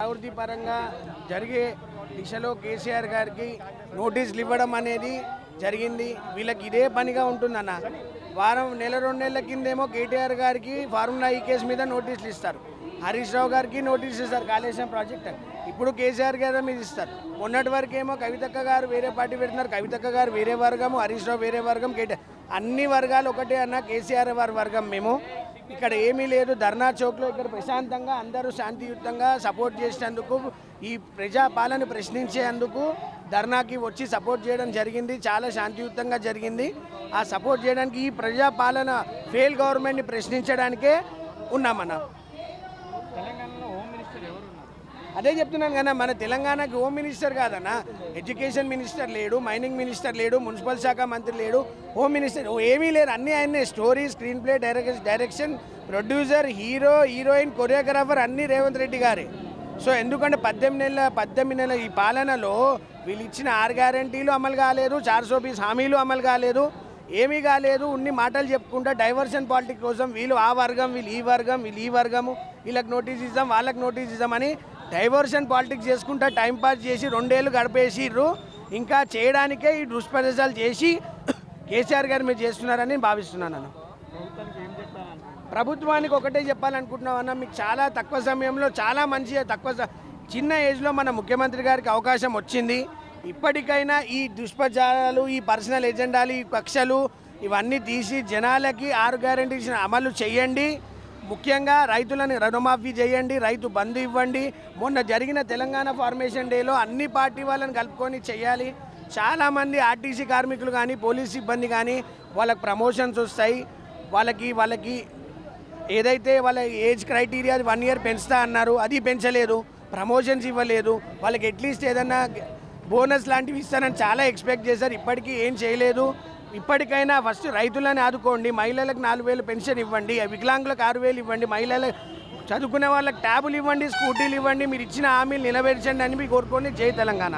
ప్రవృత్తి పరంగా జరిగే దిశలో కేసీఆర్ గారికి నోటీసులు ఇవ్వడం అనేది జరిగింది. వీళ్ళకి ఇదే పనిగా ఉంటుందన్న. నెల 2 నెలల కిందేమో కేటీఆర్ గారికి ఫార్ములా ఈ కేసు మీద నోటీసులు ఇస్తారు, హరీష్ రావు గారికి నోటీసులు ఇస్తారు కాళేశ్వరం ప్రాజెక్ట్ అని. ఇప్పుడు కేసీఆర్ గారి మీద ఇస్తారు. మొన్నటి వరకు ఏమో కవితక్క గారు వేరే పార్టీ పెడుతున్నారు, కవితక్క గారు వేరే వర్గము, హరీష్ రావు వేరే వర్గం, కేటీఆర్ అన్ని వర్గాలు ఒకటే అన్న. కేసీఆర్ వారి వర్గం మేము. ఇక్కడ ఏమీ లేదు. ధర్నా చౌక్లో ఇక్కడ ప్రశాంతంగా అందరూ శాంతియుతంగా సపోర్ట్ చేసినందుకు, ఈ ప్రజాపాలన ప్రశ్నించేందుకు ధర్నాకి వచ్చి సపోర్ట్ చేయడం జరిగింది. చాలా శాంతియుతంగా జరిగింది. ఆ సపోర్ట్ చేయడానికి, ఈ ప్రజాపాలన ఫెయిల్ గవర్నమెంట్ని ప్రశ్నించడానికే ఉన్నామన్న. అదే చెప్తున్నాను కదా, మన తెలంగాణకి హోమ్ మినిస్టర్ కాదన్న, ఎడ్యుకేషన్ మినిస్టర్ లేడు, మైనింగ్ మినిస్టర్ లేడు, మున్సిపల్ శాఖ మంత్రి లేడు, హోమ్ మినిస్టర్ ఏమీ లేరు. అన్నీ ఆయనే. Story, screen play, direction, producer, hero, heroine, choreographer అన్నీ రేవంత్ రెడ్డి గారే. సో ఎందుకంటే 18 నెలల ఈ పాలనలో వీళ్ళు ఇచ్చిన 6 గ్యారంటీలు అమలు కాలేదు, 420 హామీలు అమలు కాలేదు, ఏమీ కాలేదు. ఉన్ని మాటలు చెప్పుకుంటా డైవర్షన్ పాలిటిక్స్ కోసం వీళ్ళు ఆ వర్గం, వీళ్ళు ఈ వర్గం, వీళ్ళు ఈ వర్గము, వీళ్ళకి నోటీస్ ఇద్దాం, వాళ్ళకి నోటీస్ ఇద్దామని డైవర్షన్ పాలిటిక్స్ చేసుకుంటా టైంపాస్ చేసి 2 ఏళ్ళు గడిపేసిర్రు. ఇంకా చేయడానికే ఈ దుష్ప్రదేశాలు చేసి కేసీఆర్ గారు మీరు చేస్తున్నారని భావిస్తున్నాను అన్న. ప్రభుత్వానికి ఒకటే చెప్పాలనుకుంటున్నాం అన్న, మీకు చాలా తక్కువ సమయంలో చాలా మంచిగా చిన్న ఏజ్లో మన ముఖ్యమంత్రి గారికి అవకాశం వచ్చింది. ఇప్పటికైనా ఈ దుష్ప్రచారాలు, ఈ పర్సనల్ ఎజెండాలు, ఈ కక్షలు ఇవన్నీ తీసి జనాలకి 6 గ్యారెంటీస్ అమలు చేయండి. ముఖ్యంగా రైతులని రుణమాఫీ చేయండి, రైతు బంధు ఇవ్వండి. మొన్న జరిగిన తెలంగాణ ఫార్మేషన్ డేలో అన్ని పార్టీ వాళ్ళని కలుపుకొని చేయాలి. చాలామంది ఆర్టీసీ కార్మికులు కానీ, పోలీస్ సిబ్బంది కానీ వాళ్ళకి ప్రమోషన్స్ వస్తాయి. వాళ్ళకి ఏదైతే వాళ్ళ ఏజ్ క్రైటీరియా 1 ఇయర్ పెంచుతా అన్నారు, అది పెంచలేదు. ప్రమోషన్స్ ఇవ్వలేదు. వాళ్ళకి అట్లీస్ట్ ఏదన్నా బోనస్ లాంటివి ఇస్తానని చాలా ఎక్స్పెక్ట్ చేశారు, ఇప్పటికీ ఏం చేయలేదు. ఇప్పటికైనా ఫస్ట్ రైతులని ఆదుకోండి. మహిళలకు 4,000 పెన్షన్ ఇవ్వండి, వికలాంగులకు 6,000 ఇవ్వండి, మహిళలకు చదువుకునే వాళ్ళకి ట్యాబులు ఇవ్వండి, స్కూటీలు ఇవ్వండి. మీరు ఇచ్చిన హామీలు నిలబెట్టండి అని మీ కోరుకోండి. జై తెలంగాణ.